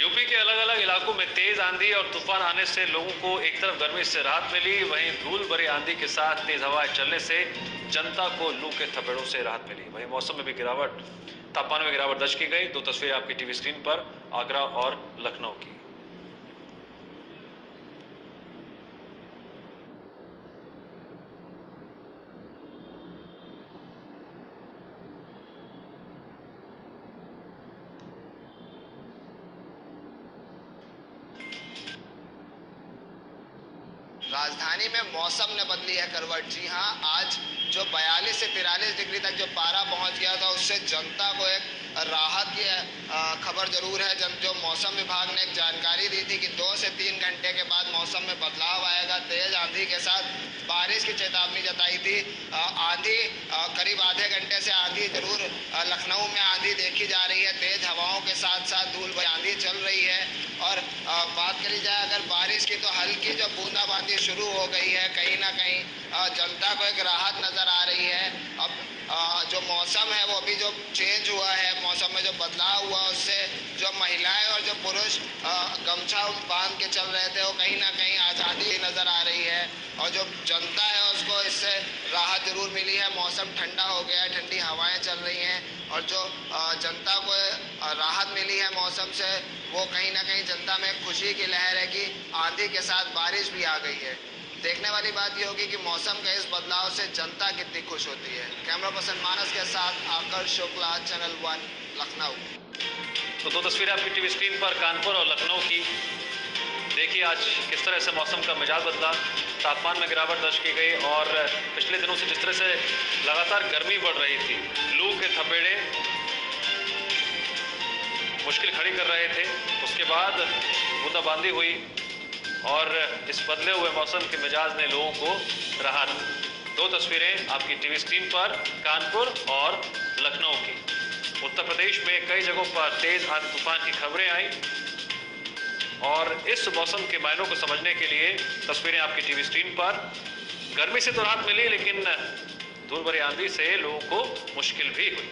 UP के अलग अलग इलाकों में तेज आंधी और तूफान आने से लोगों को एक तरफ गर्मी से राहत मिली, वहीं धूल भरी आंधी के साथ तेज हवाएं चलने से जनता को लू के थपेड़ों से राहत मिली। वहीं मौसम में भी तापमान में गिरावट दर्ज की गई। दो तस्वीरें आपकी टीवी स्क्रीन पर आगरा और लखनऊ की। राजधानी में मौसम ने बदली है करवट। जी हाँ, आज जो 42 से 43 डिग्री तक जो पारा पहुंच गया था, उससे जनता को एक राहत की खबर जरूर है। जो मौसम विभाग ने एक जानकारी दी थी कि 2 से 3 घंटे के बाद मौसम में बदलाव आएगा। तेज आंधी के साथ बारिश की चेतावनी जताई थी। आंधी करीब आधे घंटे से आंधी जरूर लखनऊ में आंधी देखी जा रही है। तेज हवाओं के साथ साथ धूल भरी आंधी चल रही है। और बात करी जाए अगर बारिश की, तो हल्की जो बूंदाबांदी शुरू हो गई है। कहीं ना कहीं जनता को एक राहत नजर आ रही है। अब जो मौसम है वो अभी जो चेंज हुआ है, मौसम में जो बदलाव हुआ, उससे जो महिलाएं और जो पुरुष गमछा बांध के चल रहे थे, वो कहीं ना कहीं आज़ादी नज़र आ रही है। और जो जनता है उसको इससे राहत जरूर मिली है। मौसम ठंडा हो गया है, ठंडी हवाएं चल रही हैं। और जो जनता को राहत मिली है मौसम से, वो कहीं ना कहीं जनता में खुशी की लहर है कि आंधी के साथ बारिश भी आ गई है। देखने वाली बात ये होगी कि मौसम के इस बदलाव से जनता कितनी खुश होती है। कैमरा पर्सन मानस के साथ आकर्ष शुक्ला, चैनल 1 लखनऊ। तो दो तस्वीरें आपकी टीवी स्क्रीन पर कानपुर और लखनऊ की। देखिए आज किस तरह से मौसम का मिजाज बदला, तापमान में गिरावट दर्ज की गई और पिछले दिनों से जिस तरह से लगातार गर्मी बढ़ रही थी, लू के थपेड़े मुश्किल खड़ी कर रहे थे, उसके बाद बूंदाबांदी हुई और इस बदले हुए मौसम के मिजाज ने लोगों को राहत। दो तस्वीरें आपकी टीवी स्क्रीन पर कानपुर और लखनऊ की। उत्तर प्रदेश में कई जगहों पर तेज आंधी तूफान की खबरें आई और इस मौसम के मायनों को समझने के लिए तस्वीरें आपकी टीवी स्क्रीन पर। गर्मी से तो राहत मिली, लेकिन धूल भरी आंधी से लोगों को मुश्किल भी हुई।